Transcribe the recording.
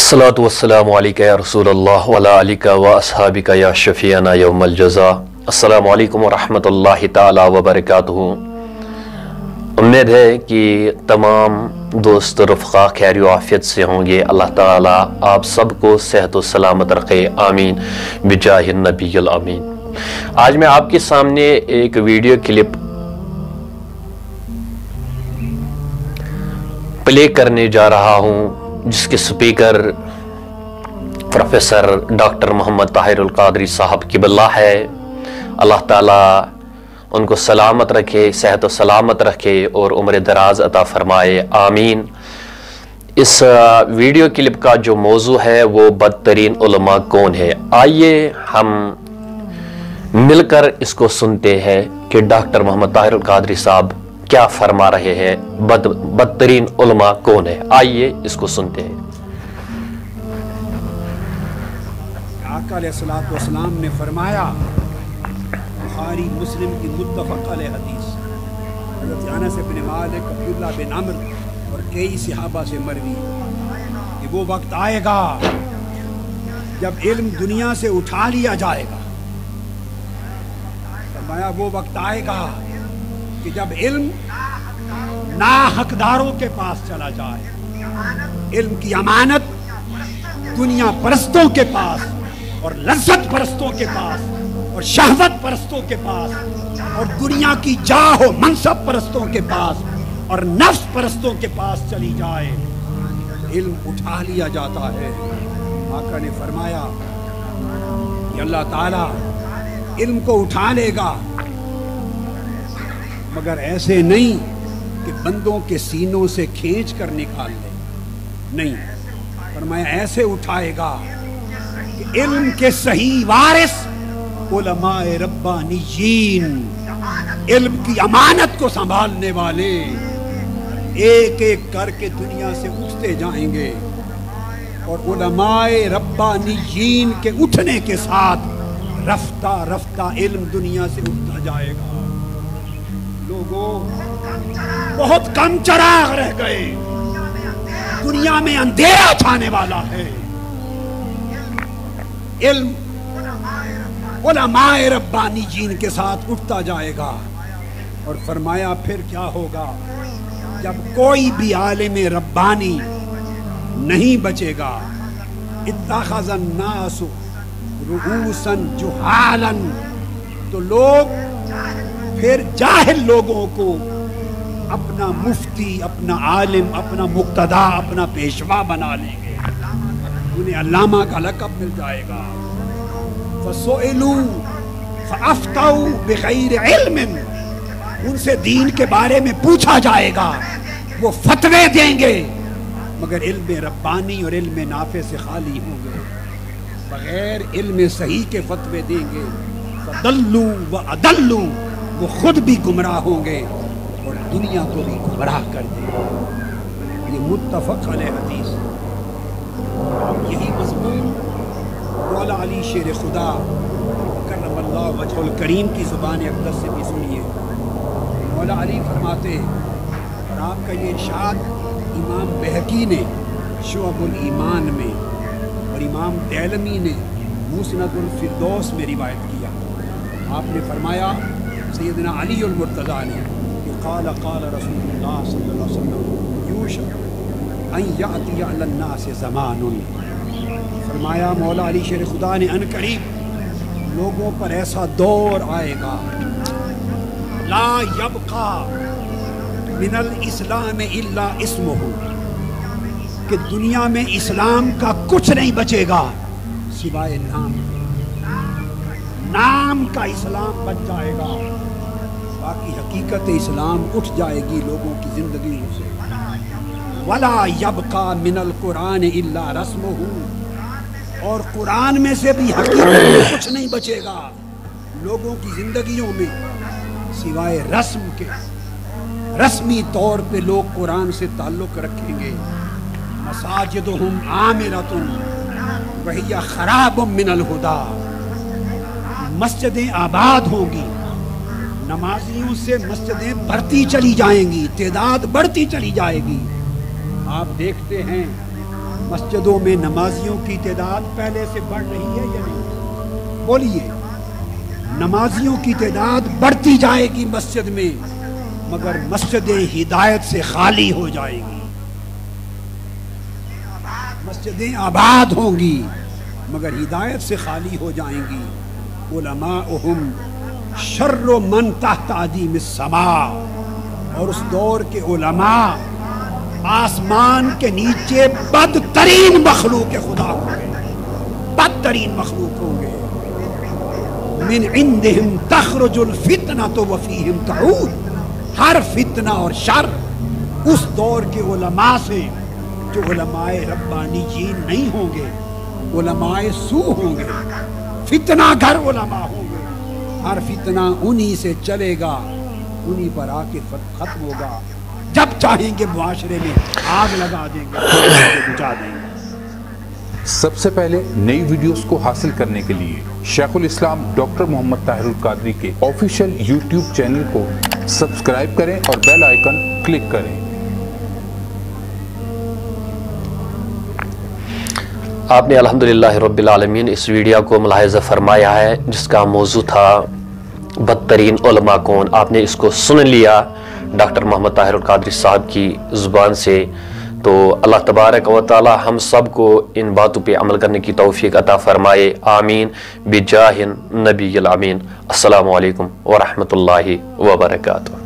अस्सलातु वस्सलामु अलैका या रसूल अल्लाह व अला आलिका व अस्हाबिका या शफीअना यौमल जज़ा। अस्सलामु अलैकुम व रहमतुल्लाहि ताला व बरकातुहू। उम्मीद है कि तमाम दोस्त रफ़क़ा खैर व आफ़ियत से होंगे। अल्लाह ताला आप सबको सेहत व सलामत रखे, आमीन बिजाहि नबील आमीन। आज मैं आपके सामने एक वीडियो क्लिप प्ले करने जा रहा हूँ जिसके speaker professor doctor Mohammad Tahirul Qadri साहब क़िबला है। अल्लाह ताला उनको सलामत रखे, सेहत व सलामत रखे और उम्र दराज अता फरमाए, आमीन। इस वीडियो क्लिप का जो मौजू है वो बदतरीन उलमा कौन है। आइए हम मिलकर इसको सुनते हैं कि डॉक्टर मोहम्मद ताहिरुल क़ादरी साहब क्या फरमा रहे हैं। बदतरीन उलमा कौन है, आइए इसको सुनते हैं। आका अलैहिस्सलातु वस्सलाम ने फरमाया, बुखारी मुस्लिम की मुत्तफ़क़ अलैह हदीस, हज़रत अनस बिन मालिक, अब्दुल्लाह बिन अम्र और कई सहाबा से मरवी कि वो वक्त आएगा जब इल्म दुनिया से उठा लिया जाएगा। फरमाया वो वक्त आएगा कि जब इल्म नाहकदारों के पास चला जाए, इल्म की अमानत दुनिया परस्तों के पास और लज्जत परस्तों के पास और शहवत परस्तों के पास और दुनिया की जाह और मनसब परस्तों के पास और नफ्स परस्तों के पास चली जाए, इल्म उठा लिया जाता है। आका ने फरमाया कि अल्लाह ताला इल्म को उठा लेगा, मगर ऐसे नहीं कि बंदों के सीनों से खींच कर निकाल ले, नहीं, फरमाया ऐसे उठाएगा कि इल्म के सही वारिस उलमाए रब्बानीयीन, इल्म की अमानत को संभालने वाले एक एक करके दुनिया से उठते जाएंगे और उलमाए रब्बानीयीन के उठने के साथ रफ्ता रफ्ता इल्म दुनिया से उठता जाएगा। लोगों, बहुत कम चराग रह गए, दुनिया में अंधेरा छाने वाला है। इल्म उलमाए रब्बानीयीन के साथ उठता जाएगा। और फरमाया फिर क्या होगा जब कोई भी आलिम रब्बानी नहीं बचेगा। इत्तखज़न नासु रुऊसन जुहालन, तो लोग फिर जाहिल लोगों को अपना मुफ्ती, अपना आलिम, अपना मुक्तदा, अपना पेशवा बना लेंगे, उन्हें अल्लामा का लक़ब मिल जाएगा। फसुइलू फअफ्तौ बिग़ैर इल्मिन, उनसे दीन के बारे में पूछा जाएगा, वो फतवे देंगे मगर इल्म रब्बानी और इल्म नाफे से खाली होंगे, बगैर इल्म सही के फतवे देंगे। फदल्लू व अदल्लू, वो खुद भी गुमराह होंगे और दुनिया को भी गुमराह कर देंगे। ये मुत्तफ़क़ अलैह हदीस। यही मज़मून मौला अली शेर खुदा करमल्लाहु वजहुल करीम की ज़ुबान अक़दस से भी सुनिए। मौला अली फरमाते, और आपका ये इरशाद इमाम बहकी ने शुअबुल ईमान में और इमाम दैलमी ने मुस्नदुल फिरदौस में रिवायत किया। आपने फरमाया सैयदना अली अल मुर्तज़ा ने कि क़ाल रसूलुल्लाह सल्लल्लाहु अलैहि वसल्लम यूशक अन याति अलन नास ज़मानुन, फरमाया मौला अली शेर खुदा ने अनकरीब लोगों पर ऐसा दौर आएगा, ला यबका मिनल इस्लाम इल्ला इस्मुहु, कि दुनिया में इस्लाम का कुछ नहीं बचेगा सिवाय नाम का इस्लाम बच जाएगा, बाकी हकीकत इस्लाम उठ जाएगी लोगों की जिंदगी से। वला यबका मिनल कुरान इल्ला रस्मुहु, और कुरान में से भी हकीकत में कुछ नहीं बचेगा लोगों की जिंदगियों में सिवाय रस्म के। रस्मी तौर पे लोग कुरान से ताल्लुक़ रखेंगे। मसाजिदुहुम आमिरतुन वहिया खराबुम मिनल हुदा, मस्जिदें आबाद होंगी, नमाजियों से मस्जिदें बढ़ती चली जाएंगी, तादाद बढ़ती चली जाएगी। आप देखते हैं مسجدوں میں نمازیوں کی تعداد پہلے سے بڑھ رہی ہے یا نہیں؟ بولیے. نمازیوں کی تعداد بڑھتی جائے گی مسجد میں، مگر مسجدیں ہدایت سے خالی ہو جائیں گی. مسجدیں آباد ہوں گی مگر ہدایت سے خالی ہو جائیں گی. علماؤہم شر من تحت عدیم السماء، اور اس دور کے علماء آسمان کے نیچے بدترین مخلوق خدا ہوں گے، بدترین مخلوق ہوں گے. من عندہم تخرج الفتنۃ وفیہم تعود، ہر فتنہ اور شر اس دور کے علماء سے جو علماء ربانیین نہیں ہوں گے، علماء سو ہوں گے، فتنہ گھر علماء ہوں گے. ہر فتنہ انہی سے چلے گا، انہی پر آ کے ختم ہوگا. جب چاہیں گے معاشرے میں آگ لگا دیں گے، بجھا دیں گے. سب سے پہلے نئی ویڈیوز کو حاصل کرنے کے لیے شیخ الاسلام ڈاکٹر محمد طاہر القادری کے آفیشیل یوٹیوب چینل کو سبسکرائب کریں اور بیل آئیکن کلک کریں. آپ نے الحمدللہ رب العالمین اس ویڈیو کو ملاحظہ فرمایا ہے جس کا موضوع تھا بدترین علماء کون. آپ نے اس کو سن لیا ڈاکٹر محمد طاہر القادری صاحب کی زبان سے. تو اللہ تبارک و تعالی ہم سب کو ان باتوں پہ عمل کرنے کی توفیق عطا فرمائے. آمین بجاہ نبی الامین. السلام علیکم ورحمۃ اللہ وبرکاتہ.